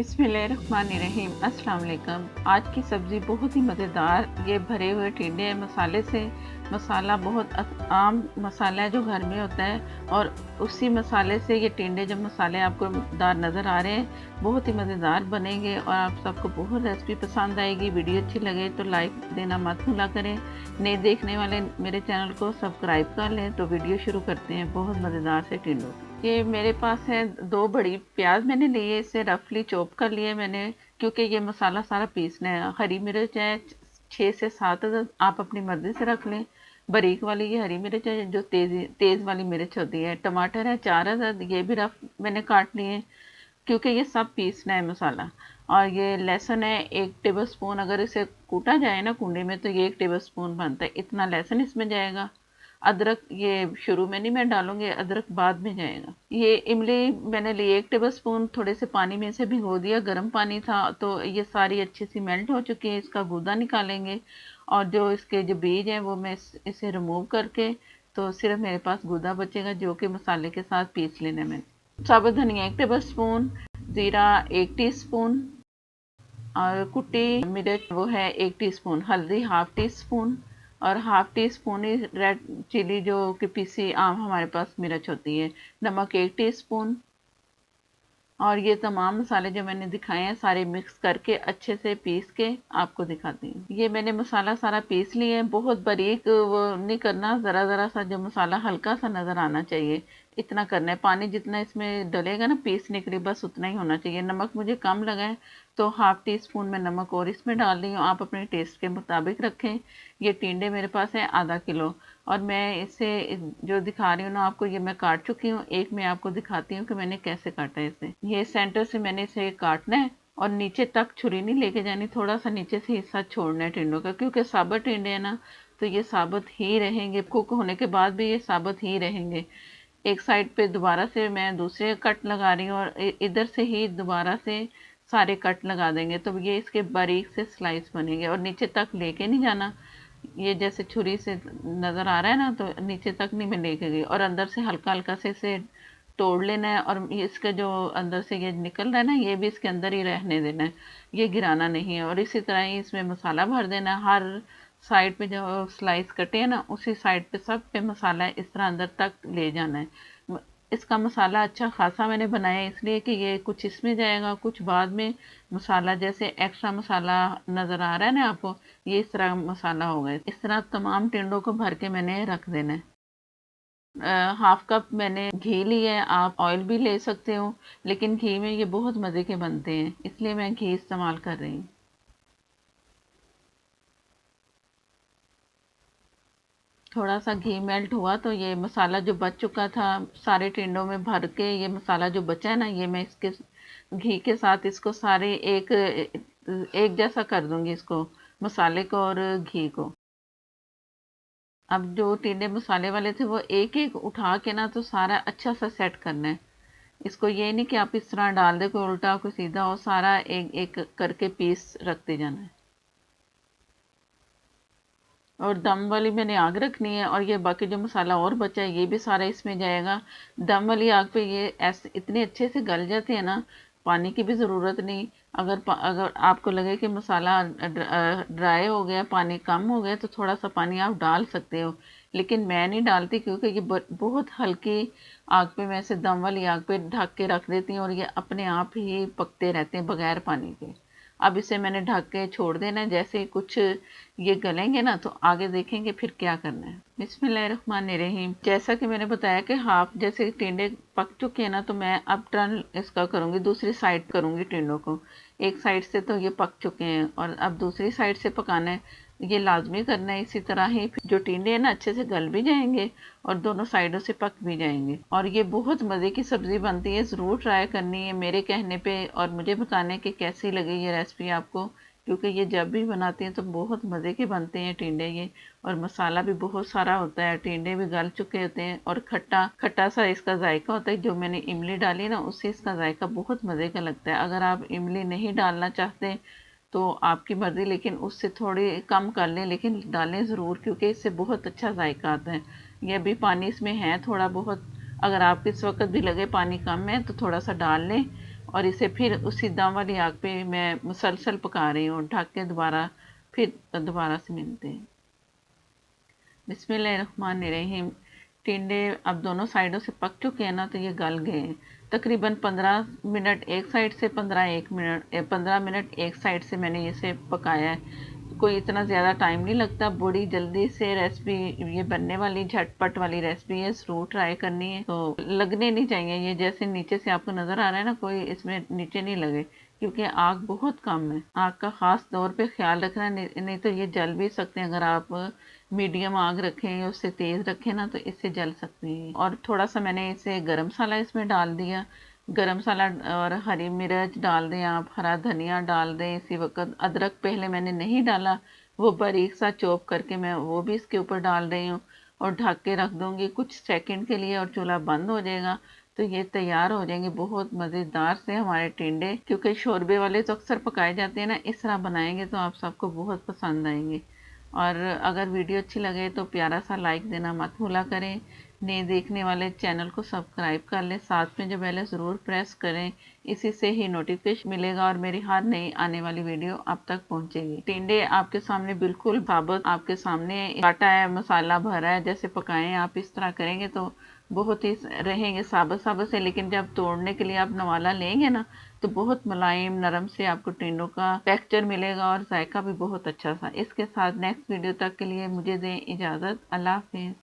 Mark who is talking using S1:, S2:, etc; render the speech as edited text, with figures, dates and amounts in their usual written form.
S1: बिस्मिल्लाहिर्रहमानिर्रहीम। अस्सलाम वालेकुम। आज की सब्ज़ी बहुत ही मज़ेदार, ये भरे हुए टिंडे हैं मसाले से। मसाला बहुत आम मसाला है जो घर में होता है, और उसी मसाले से ये टिंडे जब मसाले आपको दार नज़र आ रहे हैं, बहुत ही मज़ेदार बनेंगे और आप सबको बहुत रेसिपी पसंद आएगी। वीडियो अच्छी लगे तो लाइक देना मत भूला करें। नए देखने वाले मेरे चैनल को सब्सक्राइब कर लें। तो वीडियो शुरू करते हैं बहुत मज़ेदार से टिंडों। ये मेरे पास है 2 बड़ी प्याज मैंने ली है, इसे रफली चॉप कर लिया मैंने, क्योंकि ये मसाला सारा पीसना है। हरी मिर्च है 6 से 7, आप अपनी मर्ज़ी से रख लें। बारीक वाली ये हरी मिर्च है जो तेज़ वाली मिर्च होती है। टमाटर है 4 अदद, ये भी रफ मैंने काट लिए क्योंकि ये सब पीसना है मसाला। और ये लहसुन है 1 टेबल स्पून, अगर इसे कूटा जाए ना कुंडे में तो ये 1 टेबल स्पून बनता है, इतना लहसुन इसमें जाएगा। अदरक ये शुरू में नहीं मैं डालूंगी, अदरक बाद में जाएगा। ये इमली मैंने ली 1 टेबल स्पून, थोड़े से पानी में से भिगो दिया, गर्म पानी था तो ये सारी अच्छी सी मेल्ट हो चुकी है। इसका गूदा निकालेंगे और जो इसके जो बीज हैं वो मैं इसे रिमूव करके, तो सिर्फ मेरे पास गूदा बचेगा जो कि मसाले के साथ पीस लेने में। साबुत धनिया 1 टेबल स्पून, ज़ीरा 1 टीस्पून, और कुटी मिर्च वो है 1 टीस्पून, हल्दी हाफ टी स्पून, और हाफ टी स्पून ही रेड चिली जो कि पीसी आम हमारे पास मिर्च होती है। नमक 1 टीस्पून। और ये तमाम मसाले जो मैंने दिखाए हैं सारे मिक्स करके अच्छे से पीस के आपको दिखाती हूँ। ये मैंने मसाला सारा पीस लिया है, बहुत बारीक वो नहीं करना, ज़रा ज़रा सा जो मसाला हल्का सा नज़र आना चाहिए, इतना करना है। पानी जितना इसमें डलेगा ना पीसने के लिए बस उतना ही होना चाहिए। नमक मुझे कम लगा है तो हाफ टी स्पून में नमक और इसमें डाल रही हूँ, आप अपने टेस्ट के मुताबिक रखें। ये टिंडे मेरे पास है आधा किलो, और मैं इसे जो दिखा रही हूँ ना आपको, ये मैं काट चुकी हूँ। एक मैं आपको दिखाती हूँ कि मैंने कैसे काटा है इसे। ये सेंटर से मैंने इसे काटना है और नीचे तक छुरी नहीं लेके जानी, थोड़ा सा नीचे से हिस्सा छोड़ना है टिंडों का, क्योंकि साबुत टिंडे है ना तो ये साबुत ही रहेंगे, कुक होने के बाद भी ये साबुत ही रहेंगे। एक साइड पे दोबारा से मैं दूसरे कट लगा रही हूँ और इधर से ही दोबारा से सारे कट लगा देंगे, तो ये इसके बारीक से स्लाइस बनेंगे। और नीचे तक लेके नहीं जाना, ये जैसे छुरी से नज़र आ रहा है ना तो नीचे तक नहीं मैं लेके गई, और अंदर से हल्का हल्का से इसे तोड़ लेना है। और इसका जो अंदर से ये निकल रहा है ना ये भी इसके अंदर ही रहने देना है, ये गिराना नहीं है। और इसी तरह ही इसमें मसाला भर देना है, हर साइड पे जो स्लाइस कटे हैं ना उसी साइड पे सब पे मसाला इस तरह अंदर तक ले जाना है। इसका मसाला अच्छा खासा मैंने बनाया इसलिए कि ये कुछ इसमें जाएगा, कुछ बाद में मसाला, जैसे एक्स्ट्रा मसाला नज़र आ रहा है ना आपको, ये इस तरह मसाला होगा। इस तरह तमाम टिंडों को भर के मैंने रख देना है। हाफ कप मैंने घी लिया है, आप ऑयल भी ले सकते हो, लेकिन घी में ये बहुत मज़े के बनते हैं इसलिए मैं घी इस्तेमाल कर रही हूँ। थोड़ा सा घी मेल्ट हुआ तो ये मसाला जो बच चुका था सारे टिंडों में भर के, ये मसाला जो बचा है ना ये मैं इसके घी के साथ इसको सारे एक एक जैसा कर दूंगी, इसको मसाले को और घी को। अब जो टिंडे मसाले वाले थे वो एक एक उठा के ना तो सारा अच्छा सा सेट करना है। इसको ये नहीं कि आप इस तरह डाल दे कोई उल्टा कोई सीधा हो, सारा एक एक करके पीस रखते जाना है। और दम वाली मैंने आग रखनी है, और ये बाकी जो मसाला और बचा है ये भी सारा इसमें जाएगा। दम वाली आग पे ये ऐसे इतने अच्छे से गल जाते हैं ना, पानी की भी ज़रूरत नहीं। अगर आपको लगे कि मसाला ड्राई हो गया, पानी कम हो गया, तो थोड़ा सा पानी आप डाल सकते हो, लेकिन मैं नहीं डालती क्योंकि ये बहुत हल्की आग पे मैं इसे दम वाली आग पे ढक के रख देती हूँ और ये अपने आप ही पकते रहते हैं बगैर पानी के। अब इसे मैंने ढक के छोड़ देना है, जैसे ही कुछ ये गलेंगे ना तो आगे देखेंगे फिर क्या करना है। बिस्मिल्लाहिर्रहमानिर्रहीम। जैसा कि मैंने बताया कि हाफ जैसे टिंडे पक चुके हैं ना तो मैं अब टर्न इसका करूँगी, दूसरी साइड करूँगी टिंडों को। एक साइड से तो ये पक चुके हैं और अब दूसरी साइड से पकाना है, ये लाजमी करना है। इसी तरह ही जो टिंडे हैं ना अच्छे से गल भी जाएंगे और दोनों साइडों से पक भी जाएंगे, और ये बहुत मज़े की सब्ज़ी बनती है। ज़रूर ट्राई करनी है मेरे कहने पे और मुझे बताने कि कैसी लगी ये रेसिपी आपको, क्योंकि ये जब भी बनाती हैं तो बहुत मज़े के बनते हैं टिंडे ये। और मसाला भी बहुत सारा होता है, टिंडे भी गल चुके होते हैं, और खट्टा खट्टा सा इसका जायका होता है। जो मैंने इमली डाली ना उससे इसका जायका बहुत मज़े का लगता है। अगर आप इमली नहीं डालना चाहते तो आपकी मर्ज़ी, लेकिन उससे थोड़ी कम कर लें, लेकिन डालें ज़रूर क्योंकि इससे बहुत अच्छा जायका आता है। ये अभी पानी इसमें है थोड़ा बहुत, अगर आपको इस वक्त भी लगे पानी कम है तो थोड़ा सा डाल लें और इसे फिर उसी दम वाली आग पे मैं मुसलसल पका रही हूँ ढक के। फिर दोबारा से मिलते हैं। बिस्मिल्लाहिर्रहमानिर्रहीम। टिंडे अब दोनों साइडों से पक चुके हैं ना, तो ये गल गए हैं। तकरीबन 15 मिनट एक साइड से, 15 मिनट एक साइड से मैंने इसे पकाया है। कोई इतना ज़्यादा टाइम नहीं लगता, बड़ी जल्दी से रेसिपी ये बनने वाली झटपट वाली रेसिपी है। ज़रूर ट्राई करनी है। तो लगने नहीं चाहिए ये, जैसे नीचे से आपको नज़र आ रहा है ना, कोई इसमें नीचे नहीं लगे, क्योंकि आग बहुत कम है। आग का ख़ास तौर पे ख्याल रखना, नहीं तो ये जल भी सकते हैं। अगर आप मीडियम आग रखें या उससे तेज़ रखें ना, तो इससे जल सकती है। और थोड़ा सा मैंने इसे गरम मसाला इसमें डाल दिया। गरम मसाला और हरी मिर्च डाल दें, आप हरा धनिया डाल दें इसी वक्त। अदरक पहले मैंने नहीं डाला, वो बारीक सा चॉप करके मैं वो भी इसके ऊपर डाल रही हूँ। और ढक के रख दूँगी कुछ सेकंड के लिए, और चूल्हा बंद हो जाएगा। तो ये तैयार हो जाएंगे बहुत मज़ेदार से हमारे टिंडे। क्योंकि शोरबे वाले तो अक्सर पकाए जाते हैं ना, इस तरह बनाएंगे तो आप सबको बहुत पसंद आएंगे। और अगर वीडियो अच्छी लगे तो प्यारा सा लाइक देना मत भूला करें। नए देखने वाले चैनल को सब्सक्राइब कर लें, साथ में जो बेल है ज़रूर प्रेस करें। इसी से ही नोटिफिकेशन मिलेगा और मेरी हर नई आने वाली वीडियो आप तक पहुंचेगी। टिंडे आपके सामने बिल्कुल साबुत आपके सामने काटा है, मसाला भरा है, जैसे पकाएं आप इस तरह करेंगे तो बहुत ही रहेंगे साबुत साबुत से। लेकिन जब तोड़ने के लिए आप नवाला लेंगे ना, तो बहुत मुलायम नरम से आपको टिंडों का टेक्सचर मिलेगा और जायका भी बहुत अच्छा सा। इसके साथ नेक्स्ट वीडियो तक के लिए मुझे दें इजाज़त। अल्लाह हाफिज़।